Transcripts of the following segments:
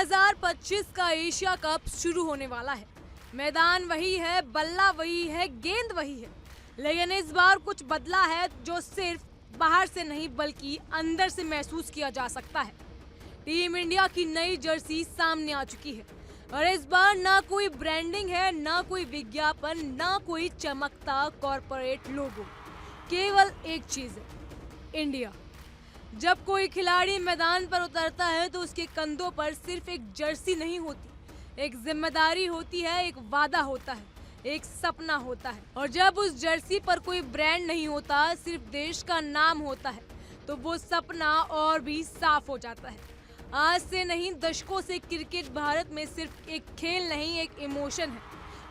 2025 का Asia cup शुरू होने वाला है। मैदान वही है, बल्ला वही है, गेंद वही है, लेकिन इस बार कुछ बदला है जो सिर्फ बाहर से नहीं बल्कि अंदर से महसूस किया जा सकता है। टीम इंडिया की नई जर्सी सामने आ चुकी है और इस बार ना कोई ब्रांडिंग है, ना कोई विज्ञापन, ना कोई चमकता कॉर्पोरेट लोगो, केवल एक चीज है, इंडिया। जब कोई खिलाड़ी मैदान पर उतरता है तो उसके कंधों पर सिर्फ एक जर्सी नहीं होती, एक जिम्मेदारी होती है, एक वादा होता है, एक सपना होता है। और जब उस जर्सी पर कोई ब्रांड नहीं होता, सिर्फ देश का नाम होता है, तो वो सपना और भी साफ हो जाता है। आज से नहीं, दशकों से क्रिकेट भारत में सिर्फ एक खेल नहीं, एक इमोशन है।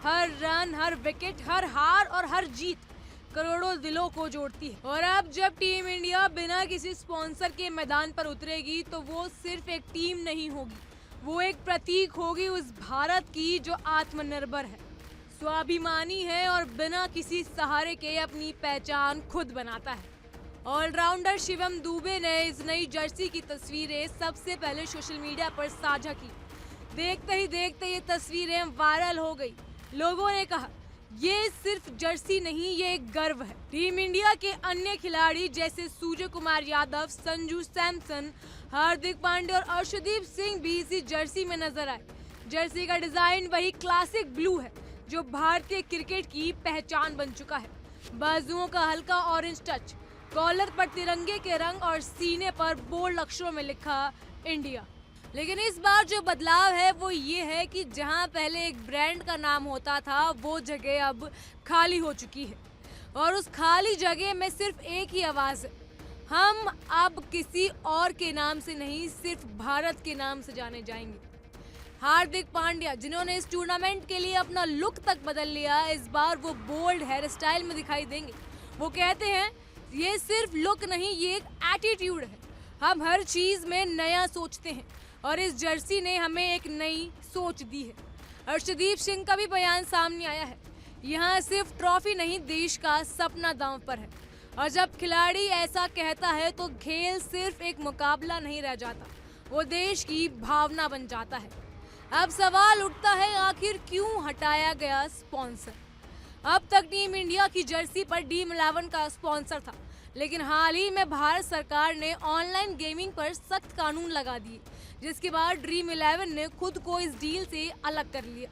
हर रन, हर विकेट, हर हार और हर जीत करोड़ों दिलों को जोड़ती है। और अब जब टीम इंडिया बिना किसी स्पॉन्सर के मैदान पर उतरेगी तो वो सिर्फ एक टीम नहीं होगी, वो एक प्रतीक होगी उस भारत की जो आत्मनिर्भर है, स्वाभिमानी है और बिना किसी सहारे के अपनी पहचान खुद बनाता है। ऑलराउंडर शिवम दुबे ने इस नई जर्सी की तस्वीरें सबसे पहले सोशल मीडिया पर साझा की। देखते ही देखते ये तस्वीरें वायरल हो गई। लोगों ने कहा, ये सिर्फ जर्सी नहीं, ये एक गर्व है। टीम इंडिया के अन्य खिलाड़ी जैसे सूर्य कुमार यादव, संजू सैमसन, हार्दिक पांड्या और अर्शदीप सिंह भी इसी जर्सी में नजर आए। जर्सी का डिजाइन वही क्लासिक ब्लू है जो भारतीय क्रिकेट की पहचान बन चुका है। बाजुओं का हल्का ऑरेंज टच, कॉलर पर तिरंगे के रंग और सीने पर बोल्ड अक्षरों में लिखा इंडिया। लेकिन इस बार जो बदलाव है वो ये है कि जहां पहले एक ब्रांड का नाम होता था, वो जगह अब खाली हो चुकी है और उस खाली जगह में सिर्फ एक ही आवाज है, हम अब किसी और के नाम से नहीं, सिर्फ भारत के नाम से जाने जाएंगे। हार्दिक पांड्या, जिन्होंने इस टूर्नामेंट के लिए अपना लुक तक बदल लिया, इस बार वो बोल्ड हेयर स्टाइल में दिखाई देंगे। वो कहते हैं, ये सिर्फ लुक नहीं, ये एक एटीट्यूड है। हम हर चीज में नया सोचते हैं और इस जर्सी ने हमें एक नई सोच दी है। अर्शदीप सिंह का भी बयान सामने आया है, यहाँ सिर्फ ट्रॉफी नहीं, देश का सपना दांव पर है। और जब खिलाड़ी ऐसा कहता है तो खेल सिर्फ एक मुकाबला नहीं रह जाता, वो देश की भावना बन जाता है। अब सवाल उठता है, आखिर क्यों हटाया गया स्पॉन्सर? अब तक टीम इंडिया की जर्सी पर ड्रीम11 का स्पॉन्सर था, लेकिन हाल ही में भारत सरकार ने ऑनलाइन गेमिंग पर सख्त कानून लगा दिए, जिसके बाद ड्रीम11 ने खुद को इस डील से अलग कर लिया।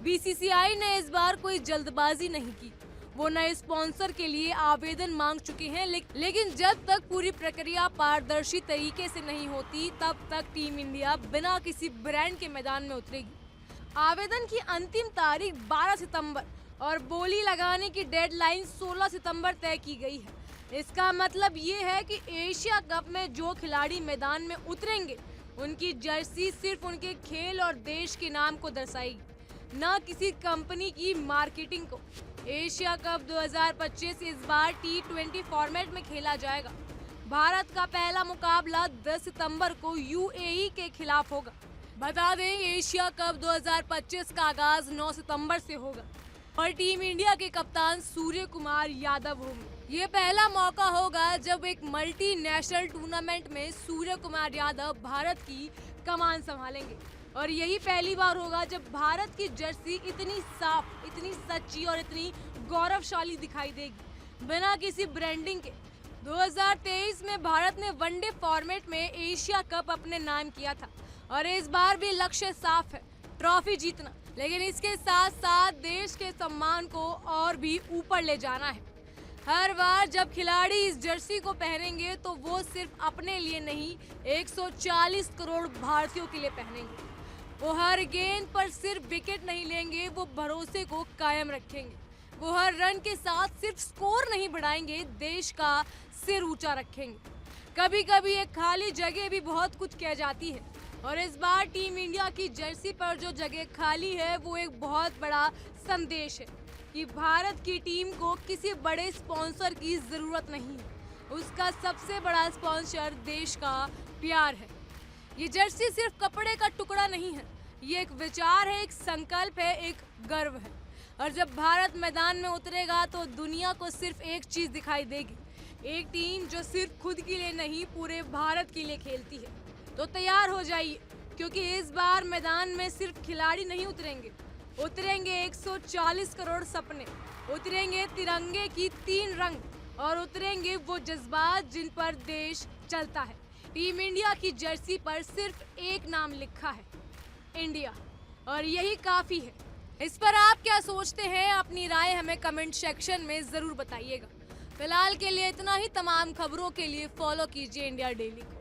बीसीसीआई ने इस बार कोई जल्दबाजी नहीं की, वो नए स्पॉन्सर के लिए आवेदन मांग चुके हैं, लेकिन जब तक पूरी प्रक्रिया पारदर्शी तरीके से नहीं होती, तब तक टीम इंडिया बिना किसी ब्रांड के मैदान में उतरेगी। आवेदन की अंतिम तारीख 12 सितंबर और बोली लगाने की डेडलाइन 16 सितंबर तय की गई है। इसका मतलब ये है कि एशिया कप में जो खिलाड़ी मैदान में उतरेंगे, उनकी जर्सी सिर्फ उनके खेल और देश के नाम को दर्शाएगी, न किसी कंपनी की मार्केटिंग को। एशिया कप 2025 इस बार T20 फॉर्मेट में खेला जाएगा। भारत का पहला मुकाबला 10 सितंबर को यूएई के खिलाफ होगा। बता दें, एशिया कप 2025 का आगाज 9 सितंबर से होगा और टीम इंडिया के कप्तान सूर्य कुमार यादव होंगे। ये पहला मौका होगा जब एक मल्टीनेशनल टूर्नामेंट में सूर्य कुमार यादव भारत की कमान संभालेंगे और यही पहली बार होगा जब भारत की जर्सी इतनी साफ, इतनी सच्ची और इतनी गौरवशाली दिखाई देगी, बिना किसी ब्रांडिंग के। 2023 में भारत ने वनडे फॉर्मेट में एशिया कप अपने नाम किया था और इस बार भी लक्ष्य साफ है, ट्रॉफी जीतना, लेकिन इसके साथ साथ देश के सम्मान को और भी ऊपर ले जाना है। हर बार जब खिलाड़ी इस जर्सी को पहनेंगे तो वो सिर्फ अपने लिए नहीं, 140 करोड़ भारतीयों के लिए पहनेंगे। वो हर गेंद पर सिर्फ विकेट नहीं लेंगे, वो भरोसे को कायम रखेंगे। वो हर रन के साथ सिर्फ स्कोर नहीं बढ़ाएंगे, देश का सिर ऊंचा रखेंगे। कभी कभी एक खाली जगह भी बहुत कुछ कह जाती है और इस बार टीम इंडिया की जर्सी पर जो जगह खाली है, वो एक बहुत बड़ा संदेश है कि भारत की टीम को किसी बड़े स्पॉन्सर की जरूरत नहीं है, उसका सबसे बड़ा स्पॉन्सर देश का प्यार है। ये जर्सी सिर्फ कपड़े का टुकड़ा नहीं है, ये एक विचार है, एक संकल्प है, एक गर्व है। और जब भारत मैदान में उतरेगा तो दुनिया को सिर्फ एक चीज दिखाई देगी, एक टीम जो सिर्फ खुद के लिए नहीं, पूरे भारत के लिए खेलती है। तो तैयार हो जाइए, क्योंकि इस बार मैदान में सिर्फ खिलाड़ी नहीं उतरेंगे, उतरेंगे 140 करोड़ सपने, उतरेंगे तिरंगे की 3 रंग और उतरेंगे वो जज्बात जिन पर देश चलता है। टीम इंडिया की जर्सी पर सिर्फ एक नाम लिखा है, इंडिया, और यही काफी है। इस पर आप क्या सोचते हैं? अपनी राय हमें कमेंट सेक्शन में जरूर बताइएगा। फिलहाल के लिए इतना ही। तमाम खबरों के लिए फॉलो कीजिए इंडिया डेली को।